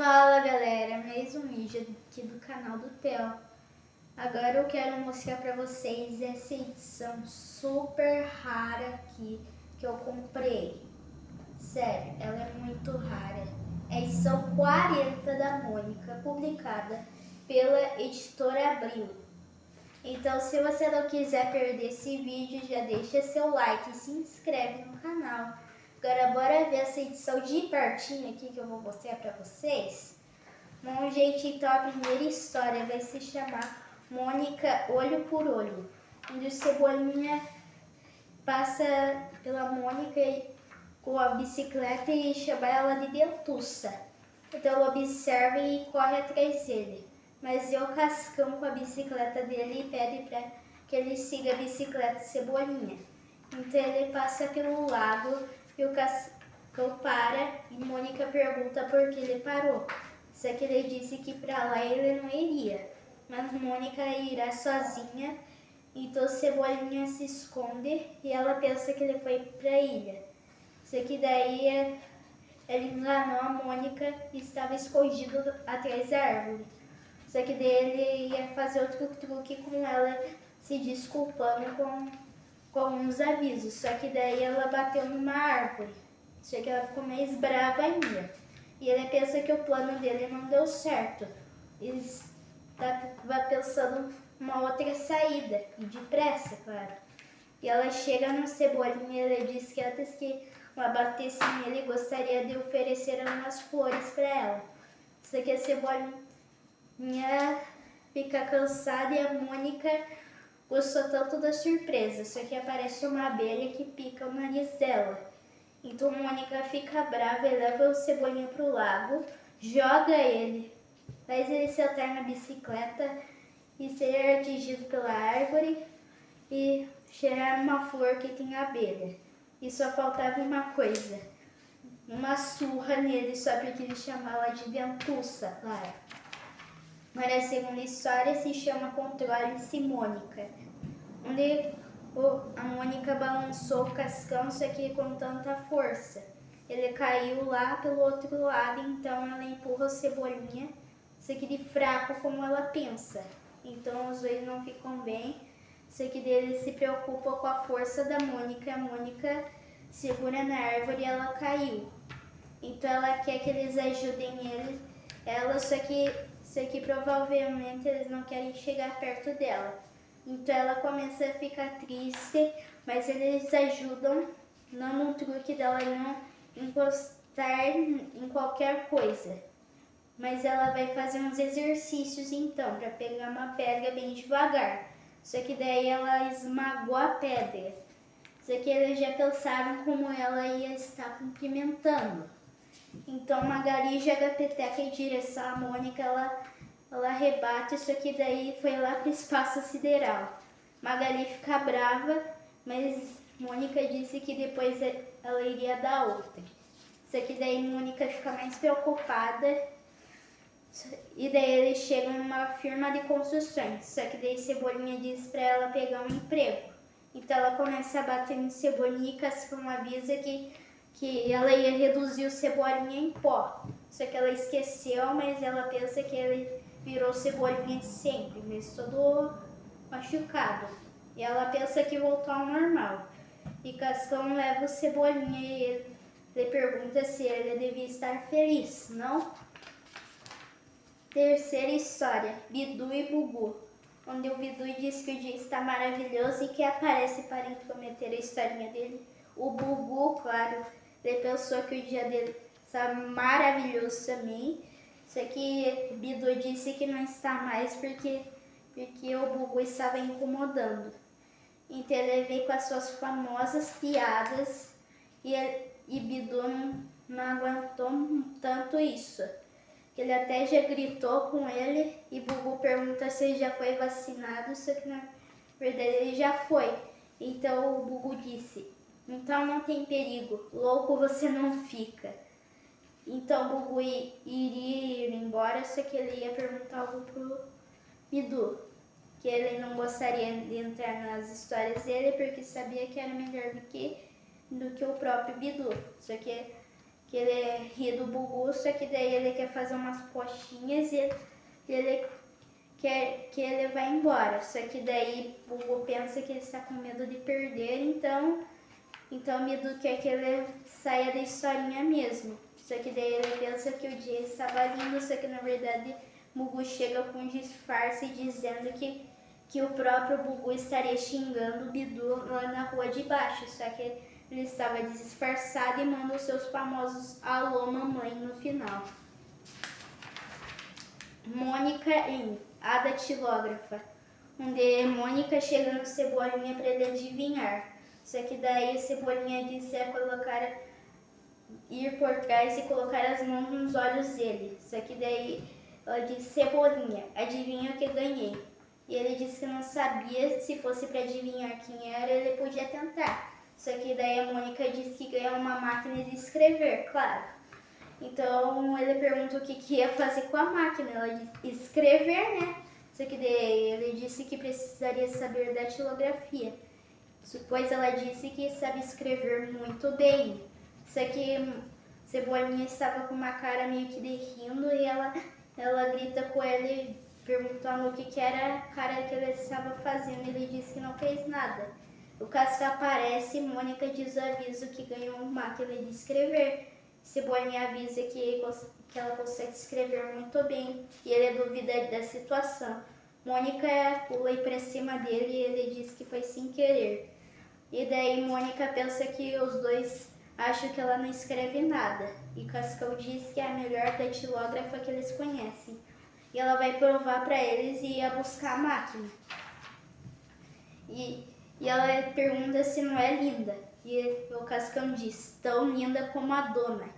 Fala galera, mais um vídeo aqui do canal do Theo. Agora eu quero mostrar pra vocês essa edição super rara aqui que eu comprei. Sério, ela é muito rara. É a edição 40 da Mônica, publicada pela editora Abril. Então se você não quiser perder esse vídeo, já deixa seu like e se inscreve no canal. Agora bora ver essa edição de pertinho aqui que eu vou mostrar pra vocês. Bom, gente, então a primeira história vai se chamar Mônica Olho por Olho, onde o Cebolinha passa pela Mônica com a bicicleta e chama ela de dentuça. Então ela observa e corre atrás dele, mas o Cascão com a bicicleta dele e pede para que ele siga a bicicleta de Cebolinha. Então ele passa pelo lago e o Cascão para e Mônica pergunta por que ele parou. Só que ele disse que para lá ele não iria, mas Mônica irá sozinha. Então Cebolinha se esconde e ela pensa que ele foi para a ilha. Só que daí ele enganou a Mônica e estava escondido atrás da árvore. Só que daí ele ia fazer outro truque com ela, se desculpando com uns avisos. Só que daí ela bateu numa árvore. Só que ela ficou mais brava ainda. E ele pensa que o plano dele não deu certo. Ele estava pensando uma outra saída, e depressa, claro. E ela chega no Cebolinha e ele diz que antes que ela batesse nele, gostaria de oferecer umas flores para ela. Só que a Cebolinha fica cansada e a Mônica gostou tanto da surpresa. Só que aparece uma abelha que pica o nariz dela. Então Mônica fica brava e leva o Cebolinha para o lago, joga ele, faz ele saltar na bicicleta e ser atingido pela árvore e cheirar uma flor que tem abelha. E só faltava uma coisa, uma surra nele só porque ele chamava de dentuça, claro. Mas a segunda história se chama Controle-se Mônica, onde a Mônica balançou o Cascão, só que com tanta força. Ele caiu lá pelo outro lado, então ela empurra o Cebolinha, só que de fraco como ela pensa. Então os dois não ficam bem, só que dele se preocupa com a força da Mônica. A Mônica segura na árvore e ela caiu. Então ela quer que eles ajudem ela, só que provavelmente eles não querem chegar perto dela. Então ela começa a ficar triste, mas eles ajudam, dando um truque dela não encostar em qualquer coisa. Mas ela vai fazer uns exercícios então, para pegar uma pedra bem devagar. Só que daí ela esmagou a pedra. Só que eles já pensaram como ela ia estar cumprimentando. Então Magali joga a peteca em direção à Mônica, ela rebate, só que daí foi lá para o espaço sideral. Magali fica brava, mas Mônica disse que depois ela iria dar outra. Só que daí Mônica fica mais preocupada e daí eles chegam numa firma de construções. Só que daí Cebolinha diz para ela pegar um emprego. Então ela começa a bater no Cebolinha e Cascão avisa que ela ia reduzir o Cebolinha em pó. Só que ela esqueceu, mas ela pensa que ele virou Cebolinha de sempre, mas todo machucado. E ela pensa que voltou ao normal. E Cascão leva o Cebolinha e ele pergunta se ele devia estar feliz, não? Terceira história, Bidu e Bubu, onde o Bidu diz que o dia está maravilhoso e que aparece para intrometer a historinha dele. O Bubu, claro, ele pensou que o dia dele está maravilhoso também. Só que Bidu disse que não está mais porque o Bubu estava incomodando. Então ele veio com as suas famosas piadas e Bidu não aguentou tanto isso. Ele até já gritou com ele e Bubu pergunta se ele já foi vacinado, só que na verdade ele já foi. Então o Bubu disse, então não tem perigo, louco você não fica. Então o Bubu iria ir embora, só que ele ia perguntar algo pro Bidu, que ele não gostaria de entrar nas histórias dele porque sabia que era melhor do que o próprio Bidu. Só que que ele ri do Bubu, só que daí ele quer fazer umas postinhas e ele quer que ele vá embora. Só que daí o Bubu pensa que ele está com medo de perder, então o Midu quer que ele saia da historinha mesmo. Só que daí ele pensa que o dia estava lindo, só que na verdade Bubu chega com um disfarce dizendo que o próprio Bubu estaria xingando o Bidu lá na rua de baixo. Só que ele estava disfarçado e manda os seus famosos alô mamãe no final. Mônica em A Datilógrafa, onde Mônica chega no Cebolinha para ele adivinhar. Só que daí o Cebolinha disse ir por trás e colocar as mãos nos olhos dele. Só que daí ela disse: Cebolinha, adivinha o que ganhei? E ele disse que não sabia, se fosse para adivinhar quem era, ele podia tentar. Só que daí a Mônica disse que ganhou uma máquina de escrever, claro. Então ele perguntou o que ia fazer com a máquina. Ela disse escrever, né? Só que daí ele disse que precisaria saber datilografia. Pois ela disse que sabe escrever muito bem. Só que Cebolinha estava com uma cara meio que de rindo e ela grita com ele, perguntando o que era a cara que ele estava fazendo. Ele disse que não fez nada. O Casca aparece e Mônica diz o aviso que ganhou uma máquina de escrever. Cebolinha avisa que ela consegue escrever muito bem e ele duvida da situação. Mônica pula para cima dele e ele diz que foi sem querer. E daí Mônica pensa que os dois acham que ela não escreve nada. E Cascão diz que é a melhor datilógrafa que eles conhecem. E ela vai provar para eles e ir buscar a máquina. E ela pergunta se não é linda. E o Cascão diz: tão linda como a dona.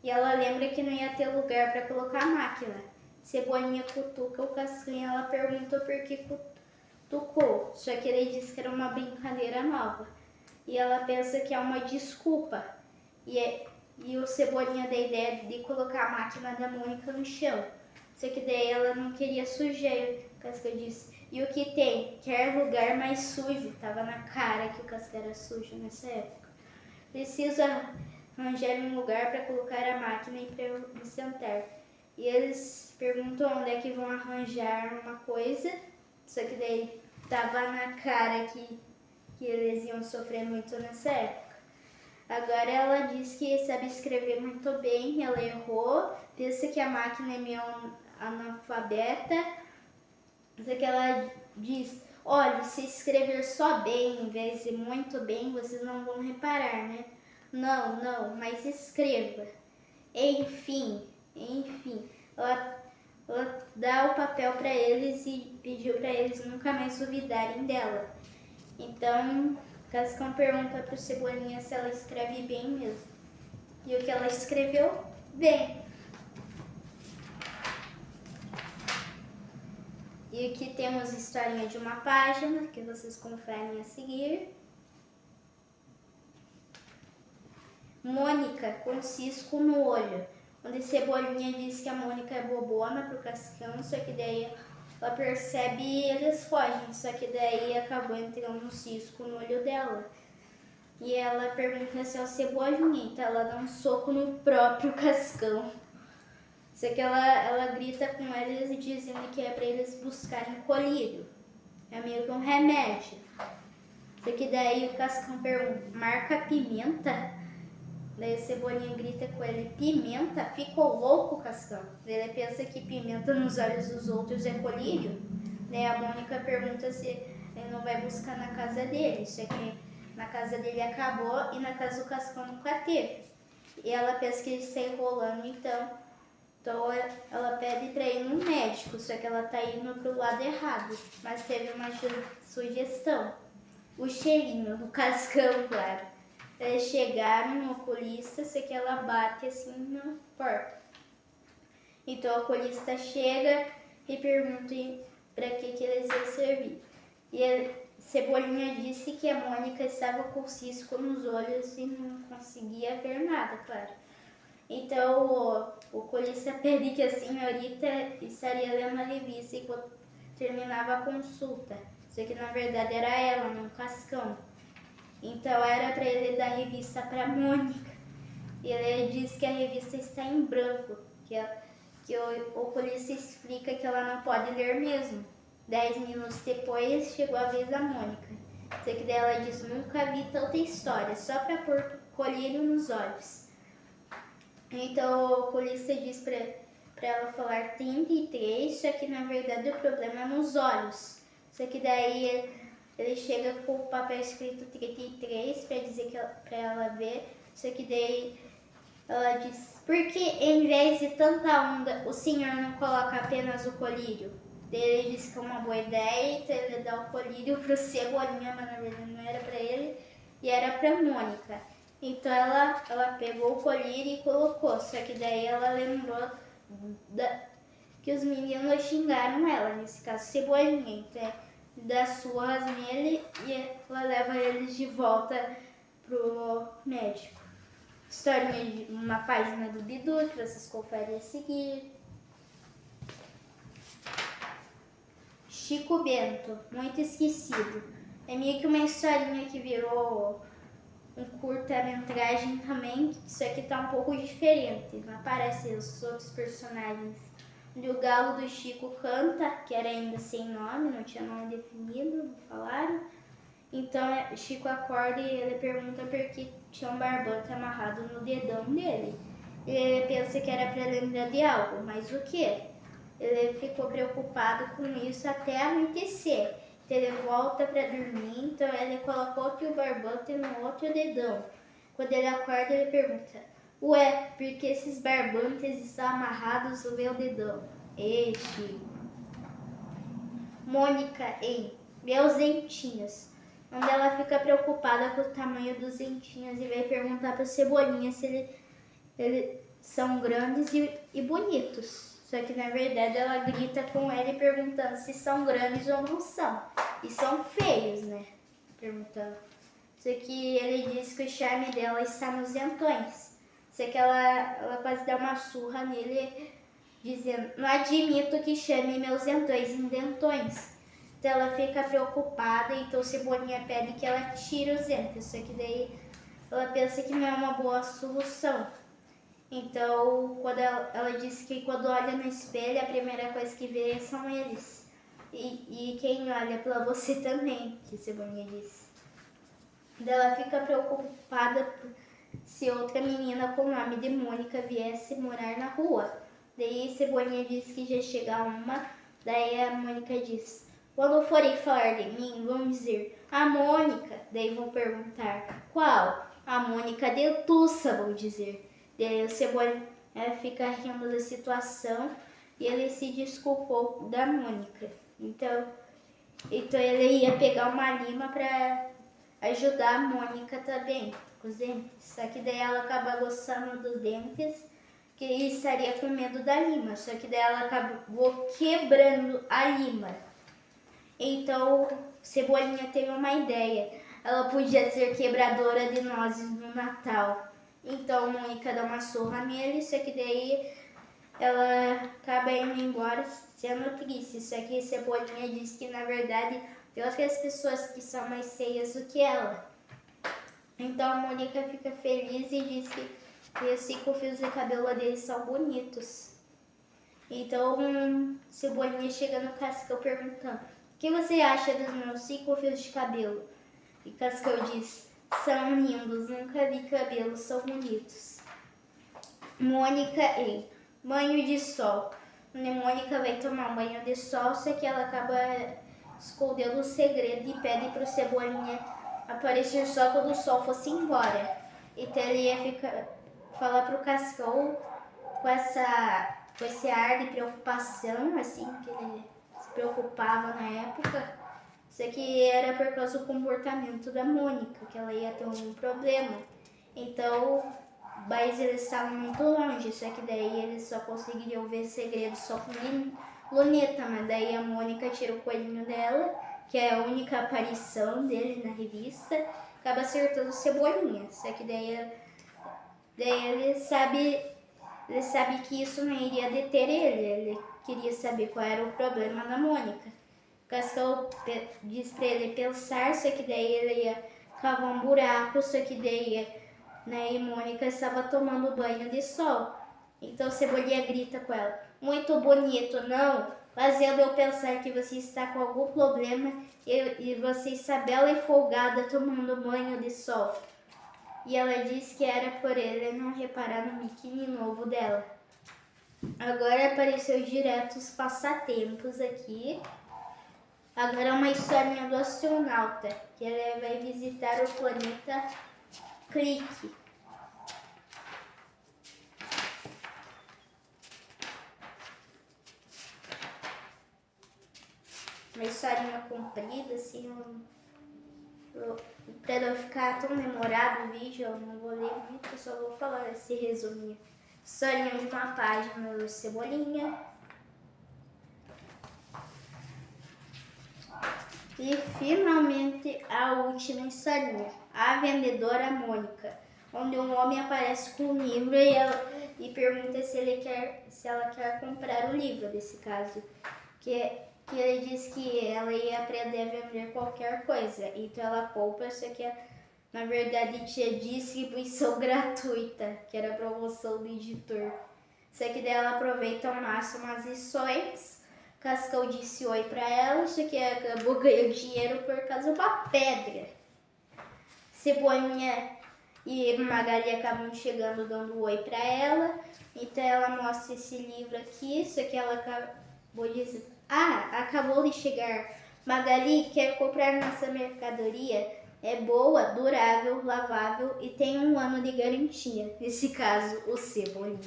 E ela lembra que não ia ter lugar para colocar a máquina. Cebolinha cutuca o Cascão e ela pergunta por que cutucou. Só que ele diz que era uma brincadeira nova. E ela pensa que é uma desculpa. E o Cebolinha dá a ideia de colocar a máquina da Mônica no chão. Só que daí ela não queria sujar. O Cascão disse: e o que tem? Quer lugar mais sujo. Tava na cara que o Cascão era sujo nessa época. Precisa arranjar um lugar para colocar a máquina e para eu me sentar. E eles perguntam onde é que vão arranjar uma coisa. Só que daí tava na cara que eles iam sofrer muito nessa época. Agora ela diz que sabe escrever muito bem. Ela errou. Pensa que a máquina é meio analfabeta. Só que ela diz: olha, se escrever só bem em vez de muito bem, vocês não vão reparar, né? Não, mas escreva. Enfim. Ela dá o papel para eles e pediu para eles nunca mais duvidarem dela. Então, Cascão pergunta pro Cebolinha se ela escreve bem mesmo. E o que ela escreveu? Bem. E aqui temos historinha de uma página que vocês conferem a seguir. Mônica com cisco no olho, onde Cebolinha diz que a Mônica é bobona pro Cascão, só que daí ela percebe e eles fogem, só que daí acabou entrando um cisco no olho dela. E ela pergunta se é o Cebolinha, então ela dá um soco no próprio Cascão. Só que ela grita com eles e dizendo que é para eles buscarem colírio. É meio que um remédio. Só que daí o Cascão pergunta: marca pimenta? Daí a Cebolinha grita com ele: pimenta? Ficou louco, Cascão? Ele pensa que pimenta nos olhos dos outros é colírio. Daí a Mônica pergunta se ele não vai buscar na casa dele. Só que na casa dele acabou e na casa do Cascão nunca teve. E ela pensa que ele está enrolando, então ela pede para ir no médico, só que ela está indo pro lado errado. Mas teve uma sugestão: o cheirinho do Cascão, claro. Eles chegaram no oculista, só que ela bate assim na porta. Então o oculista chega e pergunta para que eles iam servir. E a Cebolinha disse que a Mônica estava com cisco nos olhos e não conseguia ver nada, claro. Então o oculista pede que a senhorita estaria lendo a revista enquanto terminava a consulta. Só que na verdade era ela, não o Cascão. Então era para ele dar a revista para Mônica. E ele diz que a revista está em branco, que o oculista explica que ela não pode ler mesmo. 10 minutos depois chegou a vez da Mônica. Só que daí ela diz, nunca vi tanta história, só para pôr colírio nos olhos. Então o oculista diz para ela falar 33, só que na verdade o problema é nos olhos. Só que daí ele chega com o papel escrito 33 para dizer que para ela ver. Só que daí ela diz, por que em vez de tanta onda o senhor não coloca apenas o colírio? Daí ele diz que é uma boa ideia, então ele dá o colírio pro Cebolinha, mas na verdade não era para ele, e era para Mônica. Então ela pegou o colírio e colocou, só que daí ela lembrou que os meninos xingaram ela, nesse caso Cebolinha, então dá surras nele e ela leva eles de volta pro médico. Historinha de uma página do Bidu que vocês conferem a seguir. Chico Bento, muito esquecido. É meio que uma historinha que virou um curta-metragem também, só que tá um pouco diferente. Não aparecem os outros personagens. Onde o galo do Chico canta, que era ainda sem nome, não tinha nome definido, não falaram. Então Chico acorda e ele pergunta por que tinha um barbante amarrado no dedão dele. Ele pensa que era para lembrar de algo, mas o que? Ele ficou preocupado com isso até anoitecer. Então ele volta para dormir, então ele coloca outro barbante no outro dedão. Quando ele acorda, ele pergunta, ué, por que esses barbantes estão amarrados no meu dedão? Ei, Chico. Mônica em Meus Dentinhos, onde ela fica preocupada com o tamanho dos dentinhos e vai perguntar para o Cebolinha se eles são grandes e bonitos. Só que na verdade ela grita com ele perguntando se são grandes ou não são. E são feios, né? Perguntando. Só que ele diz que o charme dela está nos dentões. Só que ela quase dá uma surra nele, dizendo, não admito que chame meus dentões em dentões. Então ela fica preocupada, então o Cebolinha pede que ela tire os dentes. Só que daí ela pensa que não é uma boa solução. Então, quando ela diz que quando olha no espelho, a primeira coisa que vê são eles. E quem olha pra você também, que Cebolinha disse. Daí ela fica preocupada se outra menina com o nome de Mônica viesse morar na rua. Daí Cebolinha diz que já chega uma, daí a Mônica diz, quando forem falar de mim, vão dizer, a Mônica. Daí vão perguntar, qual? A Mônica Dentuça, vão dizer. Daí o Cebolinha fica rindo da situação e ele se desculpou da Mônica. Então ele ia pegar uma lima para ajudar a Mônica também com os dentes. Só que daí ela acaba gostando dos dentes, que estaria com medo da lima. Só que daí ela acabou quebrando a lima. Então Cebolinha teve uma ideia. Ela podia ser quebradora de nozes no Natal. Então Mônica dá uma surra nele, só que daí ela acaba indo embora sendo triste. Só que Cebolinha diz que na verdade tem outras pessoas que são mais feias do que ela. Então a Mônica fica feliz e diz que os 5 fios de cabelo dele são bonitos. Então Cebolinha chega no Cascão perguntando, o que você acha dos meus 5 fios de cabelo? E Cascão diz, são lindos, nunca vi cabelo, são bonitos. Mônica em Banho de Sol. Onde Mônica vai tomar um banho de sol, só que ela acaba escondendo o segredo e pede para o Cebolinha aparecer só quando o sol fosse embora. Então ele ia falar para o Cascão com esse ar de preocupação, assim, que ele se preocupava na época. Isso aqui era por causa do comportamento da Mônica, que ela ia ter um problema. Então, mas eles estavam muito longe, só que daí eles só conseguiriam ver segredo só com luneta. Mas daí a Mônica tira o coelhinho dela, que é a única aparição dele na revista, acaba acertando o Cebolinha. Só que daí ele sabe que isso não iria deter ele queria saber qual era o problema da Mônica. O Cascão diz pra ele pensar, só que daí ele ia cavar um buraco, só que daí né? E Mônica estava tomando banho de sol. Então Cebolinha grita com ela: muito bonito, não? Fazendo eu pensar que você está com algum problema e você está bela e folgada tomando banho de sol. E ela disse que era por ele não reparar no biquíni novo dela. Agora apareceu direto os passatempos aqui. Agora é uma historinha do astronauta, que ele vai visitar o planeta Clique. Uma historinha comprida, assim, para não ficar tão demorado o vídeo, eu não vou ler muito, eu só vou falar esse resuminho. Historinha de uma página do Cebolinha. E finalmente a última historinha, a vendedora Mônica, onde um homem aparece com um livro e pergunta se ela quer comprar o livro, desse caso, que ele diz que ela ia aprender a vender qualquer coisa, então ela compra, só que na verdade tinha distribuição gratuita, que era a promoção do editor. Só que daí ela aproveita ao máximo as lições. Cascão disse oi pra ela, só que acabou ganhando dinheiro por causa de uma pedra. Cebolinha e Magali acabam chegando dando oi pra ela. Então ela mostra esse livro aqui, só que ela acabou dizendo: acabou de chegar. Magali quer comprar nossa mercadoria. É boa, durável, lavável e tem 1 ano de garantia. Nesse caso, o Cebolinha.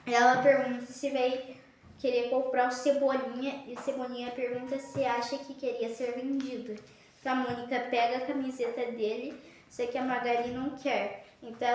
Ela pergunta se vai querer comprar o Cebolinha e Cebolinha pergunta se acha que queria ser vendido. Então a Mônica pega a camiseta dele, só que a Magali não quer. Então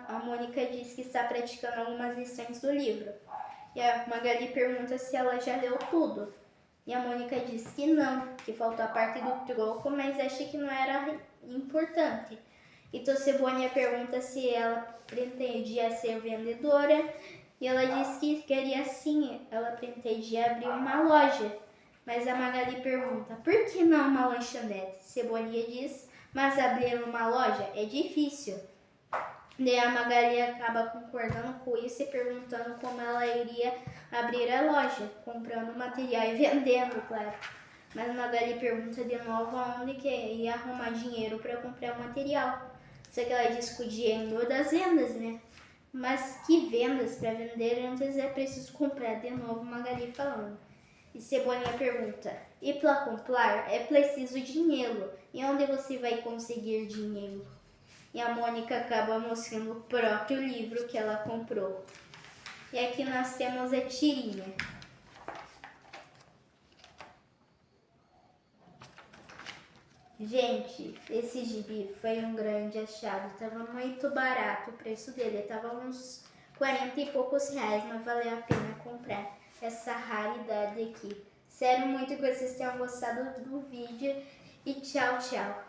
a Mônica diz que está praticando algumas lições do livro. E a Magali pergunta se ela já leu tudo. E a Mônica diz que não, que faltou a parte do troco, mas acha que não era importante. Então Cebolinha pergunta se ela pretendia ser vendedora. E ela disse que queria sim, ela pretendia abrir uma loja. Mas a Magali pergunta: por que não uma lanchonete? Cebolinha diz: mas abrir uma loja é difícil. Daí a Magali acaba concordando com isso e perguntando como ela iria abrir a loja, comprando material e vendendo, claro. Mas a Magali pergunta de novo aonde que ia arrumar dinheiro para comprar o material. Só que ela diz que o dinheiro das vendas, né? Mas que vendas? Para vender antes é preciso comprar, de novo Magali falando. E Cebolinha pergunta: e para comprar é preciso dinheiro. E onde você vai conseguir dinheiro? E a Mônica acaba mostrando o próprio livro que ela comprou. E aqui nós temos a tirinha. Gente, esse gibi foi um grande achado. Estava muito barato o preço dele. Estava uns 40 e poucos reais, mas valeu a pena comprar essa raridade aqui. Espero muito que vocês tenham gostado do vídeo e tchau, tchau.